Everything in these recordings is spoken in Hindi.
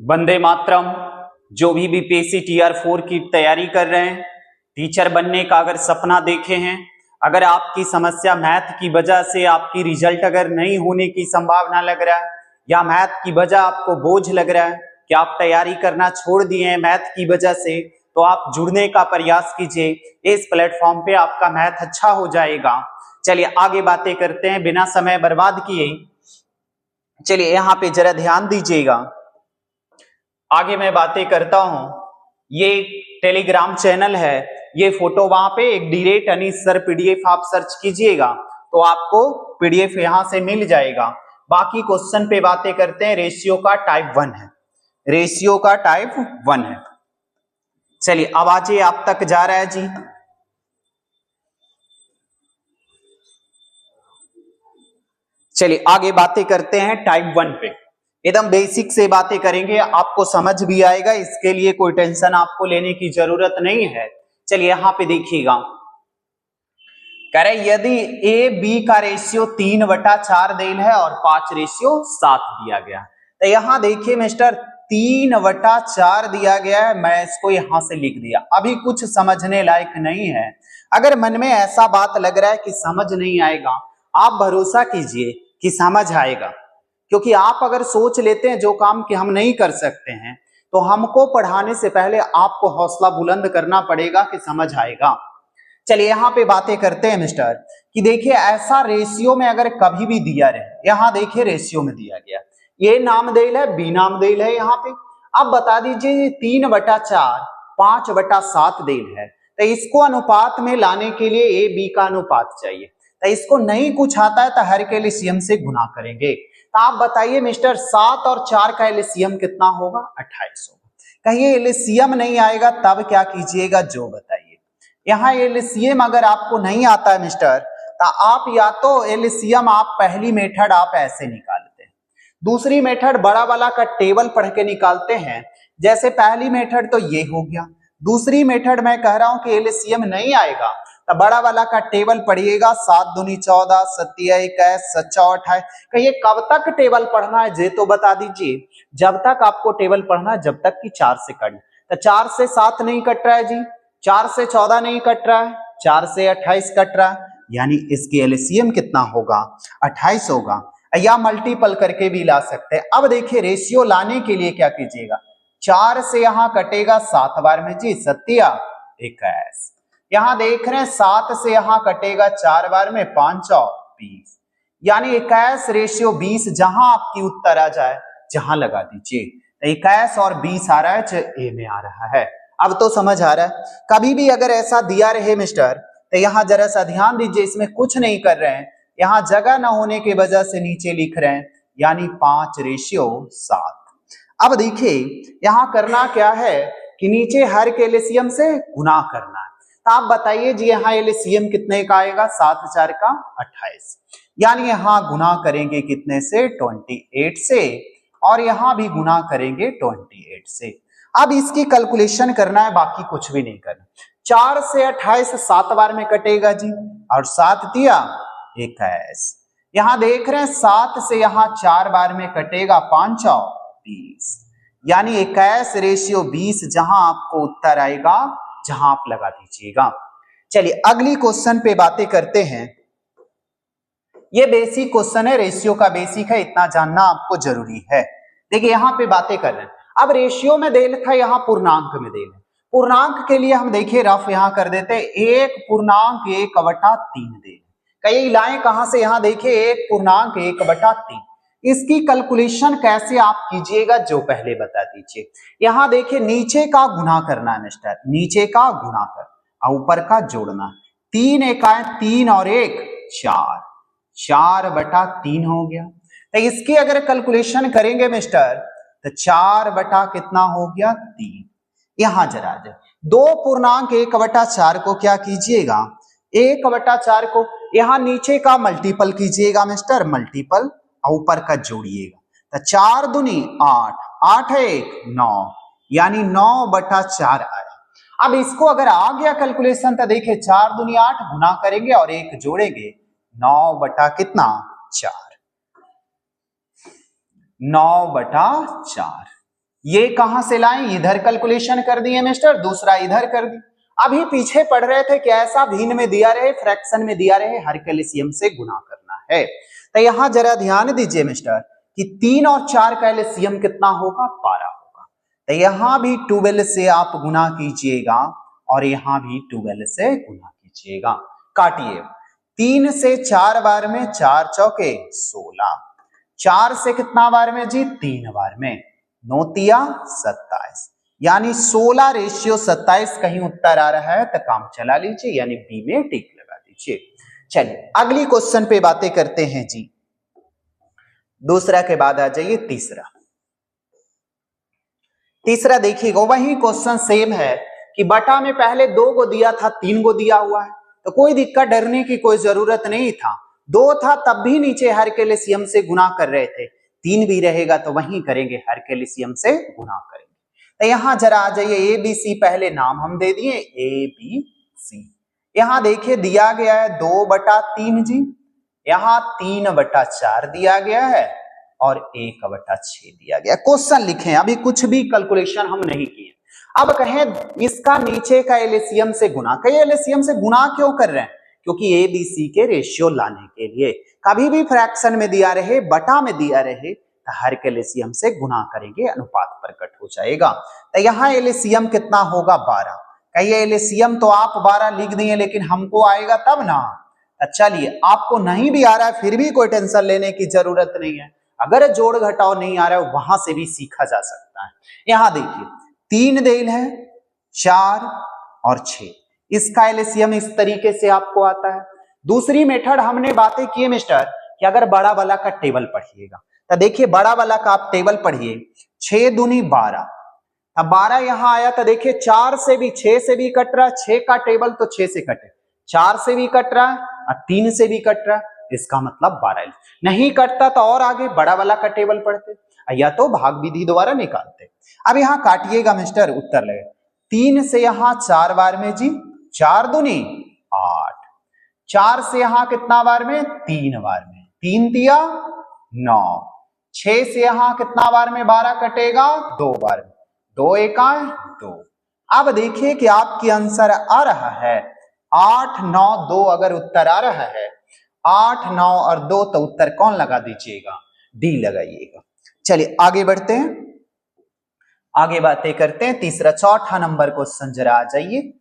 वंदे मातरम। जो भी बीपीएससी टीआर 4 की तैयारी कर रहे हैं, टीचर बनने का अगर सपना देखे हैं, अगर आपकी समस्या मैथ की वजह से आपकी रिजल्ट अगर नहीं होने की संभावना लग रहा है या मैथ की वजह आपको बोझ लग रहा है कि आप तैयारी करना छोड़ दिए हैं मैथ की वजह से, तो आप जुड़ने का प्रयास कीजिए। इस प्लेटफॉर्म पे आपका मैथ अच्छा हो जाएगा। चलिए आगे बातें करते हैं बिना समय बर्बाद किए। चलिए यहाँ पे जरा ध्यान दीजिएगा। आगे मैं बातें करता हूं। ये टेलीग्राम चैनल है, ये फोटो वहां पे एक डीरेट अनीस सर पीडीएफ आप सर्च कीजिएगा तो आपको पीडीएफ यहां से मिल जाएगा। बाकी क्वेश्चन पे बातें करते हैं। रेशियो का टाइप 1 है, रेशियो का टाइप 1 है। चलिए अब आज ये आप तक जा रहा है जी। चलिए आगे बातें करते हैं टाइप 1 पे। एकदम बेसिक से बातें करेंगे, आपको समझ भी आएगा, इसके लिए कोई टेंशन आपको लेने की जरूरत नहीं है। चलिए यहां पे देखिएगा, कह रहे यदि ए बी का रेशियो 3/4 देल है और 5/7 दिया गया, तो यहां देखिए मिस्टर 3/4 दिया गया है, मैं इसको यहां से लिख दिया। अभी कुछ समझने लायक नहीं है। अगर मन में ऐसा बात लग रहा है कि समझ नहीं आएगा, आप भरोसा कीजिए कि समझ आएगा, क्योंकि आप अगर सोच लेते हैं जो काम कि हम नहीं कर सकते हैं, तो हमको पढ़ाने से पहले आपको हौसला बुलंद करना पड़ेगा कि समझ आएगा। चलिए यहाँ पे बातें करते हैं मिस्टर कि देखिए ऐसा रेशियो में अगर कभी भी दिया रहे, यहाँ देखिए रेशियो में दिया गया, ये नामदेल है, बी नामदेल है यहाँ पे। अब बता दीजिए 3/4 5/7 देल है, तो इसको अनुपात में लाने के लिए ए बी का अनुपात चाहिए। तो इसको नहीं कुछ आता है तो हर के एलसीएम से गुना करेंगे। तो आप बताइए मिस्टर 7 और 4 का एलसीएम कितना होगा? 28 होगा। कहिए एलसीएम नहीं आएगा तब क्या कीजिएगा, जो बताइए। यहाँ एलसीएम अगर आपको नहीं आता है मिस्टर, तो आप या तो एलसीएम आप पहली मेथड आप ऐसे निकालते हैं, दूसरी मेथड बड़ा वाला का टेबल पढ़ के निकालते हैं। जैसे पहली मेथड तो ये हो गया, दूसरी मेथड मैं कह रहा हूं कि एलसीएम नहीं आएगा तो बड़ा वाला का टेबल पढ़िएगा। 7 दूनी 14, 7 21, 7 28। कहिए कब तक टेबल पढ़ना है जे तो बता दीजिए। जब तक आपको टेबल पढ़ना है जब तक कि 4 से कट, तो 4 से 7 नहीं कट रहा है जी, 4 से 14 नहीं कट रहा है, 4 से 28 कट रहा है, यानी इसकी एलसीएम कितना होगा? 28 होगा। या मल्टीपल करके भी ला सकते हैं। अब देखिए रेशियो लाने के लिए क्या कीजिएगा, 4 से यहां कटेगा 7 बार में जी, 7 21। यहां देख रहे हैं 7 से यहां कटेगा 4 बार में, 5 और 20, यानी 21/20। जहां आपकी उत्तर आ जाए जहां लगा दीजिए। 21 और 20 आ रहा है, ए में आ रहा है। अब तो समझ आ रहा है। कभी भी अगर ऐसा दिया रहे मिस्टर, तो यहां जरा सा ध्यान दीजिए, इसमें कुछ नहीं कर रहे हैं, यहां जगह ना होने की वजह से नीचे लिख रहे हैं, यानी 5/7। अब देखिए यहां करना क्या है कि नीचे हर के एलसीएम से गुना करना है। तो आप बताइए जी यहाँ एलसीएम कितने का आएगा? 7 4 का 28, यानी यहां गुना करेंगे कितने से? 28 से, और यहां भी गुना करेंगे 28 से। अब इसकी कैलकुलेशन करना है, बाकी कुछ भी नहीं करना। 4 से 28 7 बार में कटेगा जी, और 7 दिया 21। यहां देख रहे हैं 7 से यहां 4 बार में कटेगा, 5 और 20, यानी 21/20। जहां आपको उत्तर आएगा जहां आप लगा दीजिएगा। चलिए अगली क्वेश्चन पे बातें करते हैं। ये बेसिक क्वेश्चन है, रेशियो का बेसिक है, इतना जानना आपको जरूरी है। देखिए यहां पे बातें कर रहे हैं। अब रेशियो में देल था, यहां पूर्णांक में देल है। पूर्णांक के लिए हम देखिए रफ यहां कर देते हैं, 1/1/3 देल। कई लाएं कहां से? यहां देखिए 1/1/3। इसकी कैलकुलेशन कैसे आप कीजिएगा, जो पहले बता दीजिए। यहां देखिए नीचे का गुना करना है मिस्टर, नीचे का गुना कर और ऊपर का जोड़ना। 3 एकाएं 3 और 1 4, 4/3 हो गया। तो इसकी अगर कैलकुलेशन करेंगे मिस्टर, तो 4 बटा कितना हो गया? 3। यहां जरा जाए 2 पूर्णांक 1/4 को क्या कीजिएगा? 1/4 को यहां नीचे का मल्टीपल कीजिएगा मिस्टर, मल्टीपल, और ऊपर का जोड़िएगा। तो 4 दूनी 8, 8 1 9, यानी 9/4 आया। अब इसको अगर आ गया कैलकुलेशन, तो देखिए 4 दूनी 8 गुना करेंगे और 1 जोड़ेंगे, 9 बटा कितना? 4, 9/4। ये कहां से लाएं, इधर कैलकुलेशन कर दिए मिस्टर, दूसरा इधर कर दी। अभी पीछे पढ़ रहे थे कि ऐसा भिन्न में दिया रहे, फ्रैक्शन में दिया रहे, हर का एलसीएम से गुना करना है। तो यहां जरा ध्यान दीजिए मिस्टर कि 3 और 4 का एलसीएम कितना होगा, 12 होगा। तो यहां भी 12 से आप गुना कीजिएगा और यहां भी 12 से गुना कीजिएगा। काटिए, 3 से 4 बार में 4 चौके 16, 4 से कितना बार में जी, 3 बार में, 9 तिया 27, यानी 16:27 कहीं उत्तर आ रहा है तो काम चला लीजिए, यानी बी में टिक लगा दीजिए। चलिए अगली क्वेश्चन पे बातें करते हैं जी। दूसरा के बाद आ जाइए तीसरा। तीसरा देखिएगा वही क्वेश्चन सेम है कि बटा में पहले 2 को दिया था, 3 को दिया हुआ है, तो कोई दिक्कत, डरने की कोई जरूरत नहीं था। 2 था तब भी नीचे हर के एलसीएम से गुना कर रहे थे, 3 भी रहेगा तो वही करेंगे, हर के एलसीएम से गुना करेंगे। तो यहां जरा आ जाइए, ए बी सी पहले नाम हम दे दिए, ए बी सी। यहां देखिए दिया गया है 2/3 जी, यहां 3/4 दिया गया है और 1/6 दिया गया। क्वेश्चन लिखे, अभी कुछ भी कैलकुलेशन हम नहीं किए। अब कहें इसका नीचे का एलसीएम से गुना, कहीं एलसीएम से गुना क्यों कर रहे हैं, क्योंकि ए बी सी के रेशियो लाने के लिए। कभी भी फ्रैक्शन में दिया रहे, बटा में दिया रहे, तो हर के एलसीएम से गुना करेंगे, अनुपात प्रकट हो जाएगा। तो यहाँ एलसीएम कितना होगा, 12। कहिए एलसीएम तो आप 12 लिख दिए, लेकिन हमको आएगा तब ना। चलिए आपको नहीं भी आ रहा है फिर भी कोई टेंशन लेने की जरूरत नहीं है, अगर जोड़ घटाव नहीं आ रहा है वहां से भी सीखा जा सकता है। यहां देखिए 3 देल है, 4 और 6, इसका एलसीएम इस तरीके से आपको आता है। दूसरी मेथड हमने बातें की मिस्टर कि अगर बड़ा वाला का टेबल पढ़िएगा, तो देखिए बड़ा वाला का आप टेबल पढ़िए, 6 दूनी 12, अब 12 यहां आया तो देखिए 4 से भी 6 से भी कट रहा है, 6 का टेबल तो 6 से कटे, 4 से भी कट रहा है और 3 से भी कट रहा है, इसका मतलब 12। नहीं कटता तो और आगे बड़ा वाला का टेबल पढ़ते या तो भाग विधि द्वारा निकालते। अब यहां काटिएगा मिस्टर, उत्तर लगे 3 से यहां 4 बार में जी, 4 दूनी 8, 4 से यहां कितना बार में, 3 बार में, 3 तिया 9, 6 से यहां कितना बार में 12 कटेगा, 2 बार में, 2 एका 2। अब देखिए कि आपकी आंसर आ रहा है 8 9 2, अगर उत्तर आ रहा है 8 9 और 2 तो उत्तर कौन लगा दीजिएगा, डी लगाइएगा। चलिए आगे बढ़ते हैं, आगे बातें करते हैं। तीसरा चौथा नंबर क्वेश्चन जरा आ जाइए।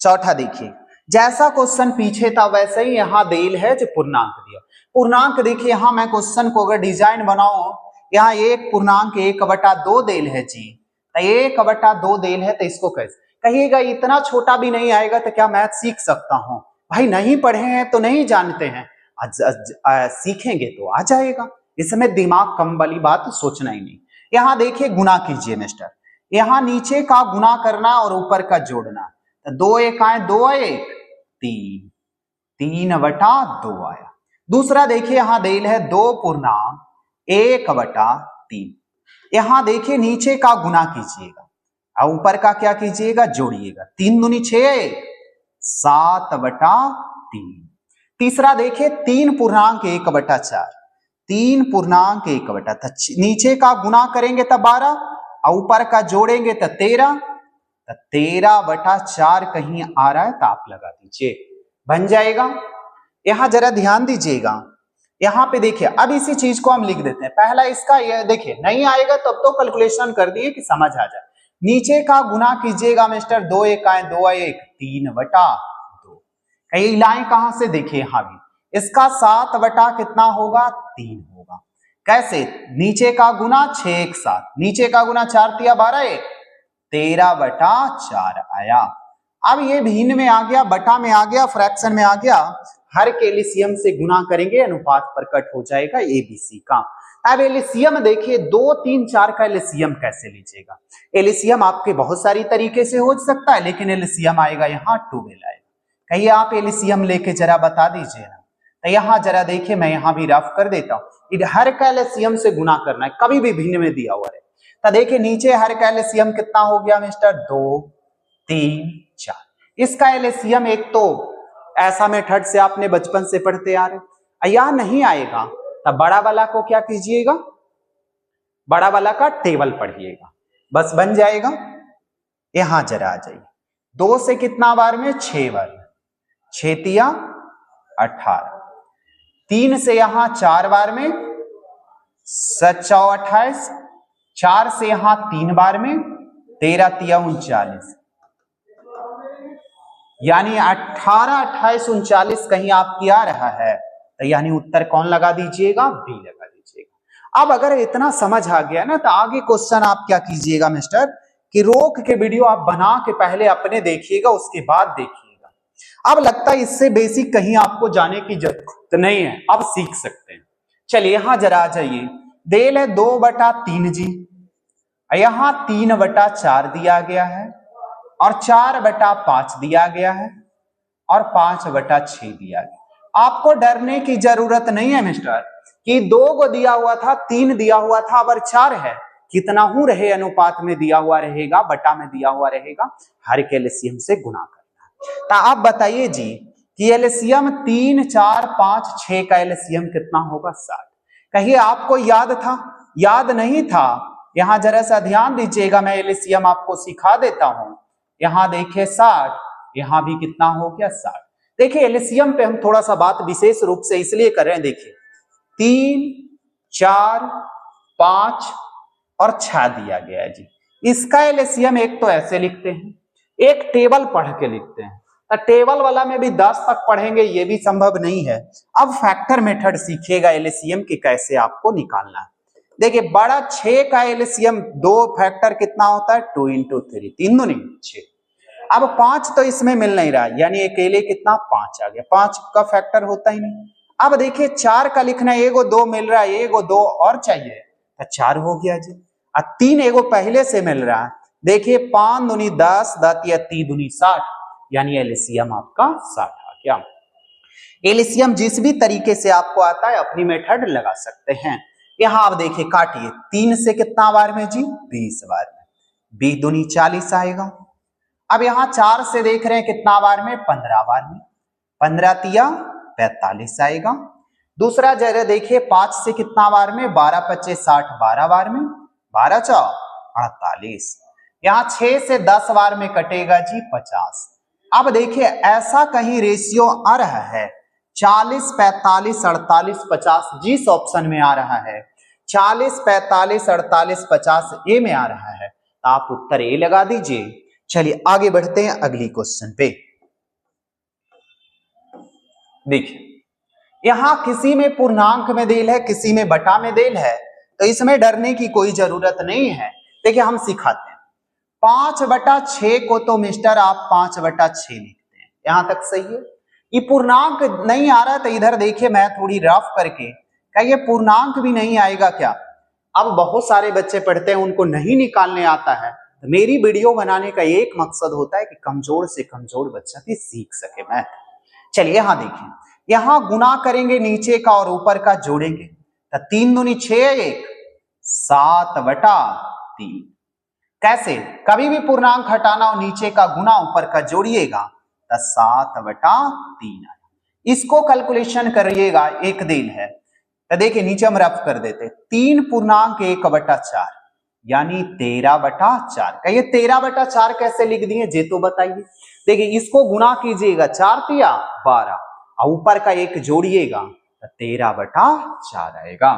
चौथा देखिए, जैसा क्वेश्चन पीछे था वैसे ही यहां देल है जो पूर्णांक दिया। पूर्णांक देखिए, यहां मैं क्वेश्चन को अगर डिजाइन बनाऊं, यहाँ 1/2 देल है जी, 1/2 देल है, तो इसको कैसे कहिएगा, इतना छोटा भी नहीं आएगा तो क्या मैथ सीख सकता हूं भाई, नहीं पढ़े हैं तो नहीं जानते हैं, सीखेंगे तो आ जाएगा, इसमें दिमाग कम वाली बात सोचना ही नहीं। यहां देखिए गुना कीजिए मिस्टर, यहां नीचे का गुना करना और ऊपर का जोड़ना, तो 2 एक आए, 2 1 3, 3/2 आया। दूसरा देखिए यहां देल है 2.1/3, यहां देखिए नीचे का गुना कीजिएगा और ऊपर का क्या कीजिएगा, जोड़िएगा, 3 दूनी 6, 7/3। तीसरा देखिए 3.1/4, 3.1/4, नीचे का गुना करेंगे तब 12 और ऊपर का जोड़ेंगे तो 13, तो 13/4 कहीं आ रहा है तो आप लगा दीजिए, बन जाएगा। यहां जरा ध्यान दीजिएगा, यहां पे देखिए अब इसी चीज को हम लिख देते हैं। पहला इसका ये देखिए नहीं आएगा तब तो कैलकुलेशन कर दिए कि समझ आ जाए। नीचे का गुना कीजिएगा मिस्टर, 2 एक आए, 2 1 3/2। कई लाइन कहां से देखिए, यहां भी इसका 7 कितना होगा, 3 होगा। कैसे, नीचे का गुना 6 1 7, नीचे का गुना 4 तिया 12 1, 13/4 आया। अब ये भिन्न में आ गया, बटा में आ गया, फ्रैक्शन में आ गया, हर के एलसीएम से गुना करेंगे, अनुपात प्रकट हो जाएगा एबीसी का। अब एलसीएम देखिए 2 3 4 का एलसीएम कैसे लीजिएगा, एलसीएम आपके बहुत सारी तरीके से हो सकता है, लेकिन एलसीएम आएगा यहाँ 12 आएगा। कहिए आप एलसीएम लेके जरा बता दीजिए ना। तो यहां जरा देखिए, मैं यहां भी रफ कर देता हूं, हर का एलसीएम से गुना करना है, कभी भी भिन्न में दिया हुआ है। तो देखिए नीचे हर का एलसीएम कितना हो गया मिस्टर, 2 3 4। इसका एलसीएम एक तो ऐसा मेथड से आपने बचपन से पढ़ते आ रहे, या नहीं आएगा तब बड़ा वाला को क्या कीजिएगा, बड़ा वाला का टेबल पढ़िएगा, बस बन जाएगा। यहां जरा आ जाइए, 2 से कितना बार में 6 बार में, 6 तिया 18, 3 से यहां 4 बार में 7 चौ 28, 4 से यहां 3 बार में 13 तिया 39, यानी 18, 28, 39 कहीं आपकी आ रहा है, तो यानी उत्तर कौन लगा दीजिएगा, बी लगा दीजिएगा। अब अगर इतना समझ आ गया ना, तो आगे क्वेश्चन आप क्या कीजिएगा मिस्टर, कि रोक के वीडियो आप बना के पहले अपने देखिएगा, उसके बाद देखिएगा। अब लगता है इससे बेसिक कहीं आपको जाने की जरूरत नहीं है, अब सीख सकते हैं। चलिए यहां जरा आ जाइए, देल है 2/3 जी, यहां 3/4 दिया गया है, और 4/5 दिया गया है, और 5/6 दिया गया। आपको डरने की जरूरत नहीं है मिस्टर, कि 2 को दिया हुआ था, 3 दिया हुआ था, अब 4 है, कितना हूं रहे अनुपात में दिया हुआ रहेगा, बटा में दिया हुआ रहेगा, हर के एलसीएम से गुणा करना। तो आप बताइए जी कि एलसीएम 3, 4, 5, 6 का एलसीएम कितना होगा, 60। कहिए आपको याद था, याद नहीं था? यहां जरा सा ध्यान दीजिएगा, मैं एलसीएम आपको सिखा देता हूं। यहां देखिए 60, यहां भी कितना हो गया 60। देखिए एलसीएम पे हम थोड़ा सा बात विशेष रूप से इसलिए कर रहे हैं, देखिए 3, 4, 5 और 6 दिया गया है जी। इसका एलसीएम एक तो ऐसे लिखते हैं, एक टेबल पढ़ के लिखते हैं। तो टेबल वाला में भी 10 तक पढ़ेंगे ये भी संभव नहीं है। अब फैक्टर मेथड सीखिएगा एलसीएम की कैसे आपको निकालना है। देखिए बड़ा 6 का एलसीएम 2 फैक्टर कितना होता है, 2 × 3, 3 दूनी 6। अब 5 तो इसमें मिल नहीं रहा, यानी अकेले कितना 5 आ गया, 5 का फैक्टर होता ही नहीं। अब देखिए 4 का लिखना, एगो 2 मिल रहा है, एगो 2 और चाहिए, तो 4 हो गया जी। और 3 एगो पहले से मिल रहा है, देखिए 5 दूनी 10, 10 या 3 दूनी 60, यानी एलसीएम आपका 60 आ गया। एलसीएम जिस भी तरीके से आपको आता है अपनी मेथड लगा सकते हैं। यहां आप देखिए काटिए, 3 से कितना बार में जी, 20 बार में, 20 दूनी 40 आएगा। अब यहां 4 से देख रहे हैं कितना बार में, 15 बार में, 15 तिया 45 आएगा। दूसरा जरा देखिए 5 से कितना बार में, 12 × 25 = 60, 12 बार में, 12 × 4 = 48। यहां 6 से 10 बार में कटेगा जी 50। अब देखिए ऐसा कहीं रेशियो आ रहा है 40, 45, 48, 50, जिस ऑप्शन में आ रहा है 40, 45, 48, 50 ए में आ रहा है, तो आप उत्तर ए लगा दीजिए। चलिए आगे बढ़ते हैं अगली क्वेश्चन पे। देखिए यहां किसी में पूर्णांक में देल है, किसी में बटा में देल है, तो इसमें डरने की कोई जरूरत नहीं है। देखिए हम सिखाते हैं, 5/6 को तो मिस्टर आप 5/6 लिखते हैं, यहां तक सही है। ये पूर्णांक नहीं आ रहा, तो इधर देखिए मैं थोड़ी रफ करके, क्या ये पूर्णांक भी नहीं आएगा क्या? अब बहुत सारे बच्चे पढ़ते हैं, उनको नहीं निकालने आता है। तो मेरी वीडियो बनाने का एक मकसद होता है कि कमजोर से कमजोर बच्चा भी सीख सके मैथ। चलिए यहां देखिए, यहां गुना करेंगे नीचे का और ऊपर का जोड़ेंगे, तो 3 दूनी 6, 1 7/3। कैसे? कभी भी पूर्णांक हटाना हो, नीचे का गुना ऊपर का जोड़िएगा, तो 7/3 आया। इसको कैलकुलेशन करिएगा, एक देल है, तो देखिए नीचे हम रफ कर देते, 3 पूर्णांक 1/4 यानी 13/4। कहिए 13/4 कैसे लिख दिए जे तो बताइए। देखिए इसको गुना कीजिएगा, 4 तिया 12 और ऊपर का 1 जोड़िएगा, तो 13/4 आएगा।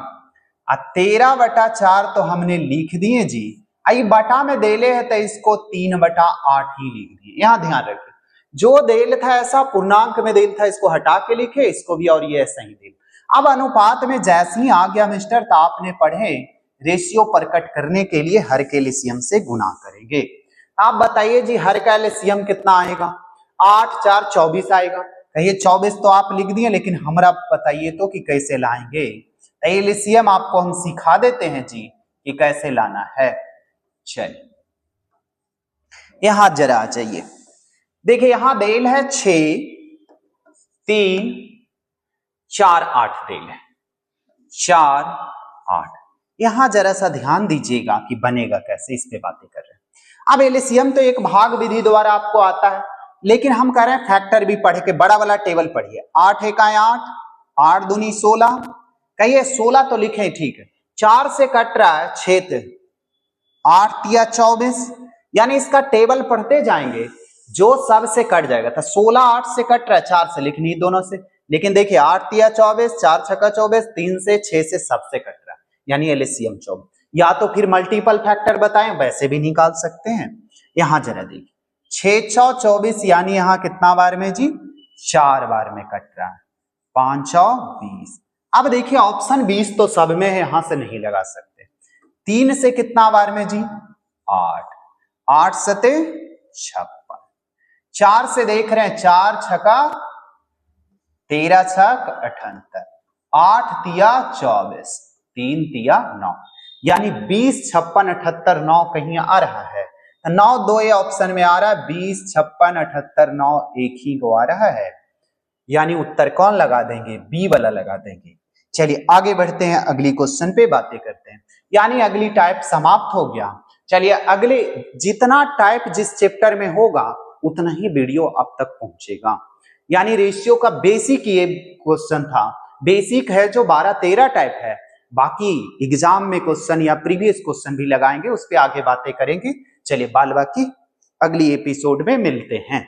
13/4 तो हमने लिख दिए जी। आई बटा में देले है तो इसको 3/8 ही लिख दिए। यहां ध्यान रखिए, जो देल था ऐसा पूर्णांक में देल था, इसको हटा के लिखे, इसको भी और ये ऐसा ही देल। अब अनुपात में जैसे ही आ गया मिस्टर, तो आपने पढ़े रेशियो प्रकट करने के लिए हर के एलसीएम से गुना करेंगे। आप बताइए जी हर का एलसीएम कितना आएगा? 8 4 24 आएगा। कहिए 24 तो आप लिख दिए, लेकिन हमरा बताइए तो कि कैसे लाएंगे। एलसीएम आपको हम सिखा देते हैं जी कि कैसे लाना है। चलिए यहां जरा आ जाइए, देखिए यहां देल है 6 3 4 8 देल है, 4 8। यहां जरा सा ध्यान दीजिएगा कि बनेगा कैसे, इस पे बातें कर रहे हैं। अब एलसीएम तो एक भाग विधि द्वारा आपको आता है, लेकिन हम कह रहे हैं फैक्टर भी पढ़ के, बड़ा वाला टेबल पढ़िए। 8 × 1 = 8, 8 दूनी 16। कहिए 16 तो लिखे ठीक है, 4 से कट रहा है 6, 8 तिया 24, यानी इसका टेबल पढ़ते जाएंगे जो सब से कट जाएगा। तो 16 8 से कट रहा है, 4 से लिखनी दोनों से, लेकिन देखिए 8 तिया 24, 4 छक्का 24, 3 से 6 से सबसे कट रहा है, यानी एलसीएम 24। या तो फिर मल्टीपल फैक्टर बताएं, वैसे भी निकाल सकते हैं। यहां जरा देखिए 6 6 24, यानी यहां कितना बार में जी, 4 बार में कट रहा है, 5 6 20। अब देखिए ऑप्शन 20 तो सब में है, यहां से नहीं लगा सकते। 3 से कितना बार में जी, 8, 8 सते 56। 4 से देख रहे हैं 4 छका 13 छक 78, 8 तिया 24, 3 तिया 9, यानी 20 56 78 9 कहीं आ रहा है, 9 2 ये ऑप्शन में आ रहा है, 20 56 78 9 एक ही को आ रहा है, यानी उत्तर कौन लगा देंगे, बी वाला लगा देंगे। चलिए आगे बढ़ते हैं, अगली क्वेश्चन पे बातें करते हैं, यानी अगली टाइप समाप्त हो गया। चलिए अगले, जितना टाइप जिस चैप्टर में होगा उतना ही वीडियो अब तक पहुंचेगा। यानी रेशियो का बेसिक ये क्वेश्चन था, बेसिक है जो 12 13 टाइप है, बाकी एग्जाम में क्वेश्चन या प्रीवियस क्वेश्चन भी लगाएंगे, उस पर आगे बातें करेंगे। चलिए बाल बाकी अगली एपिसोड में मिलते हैं।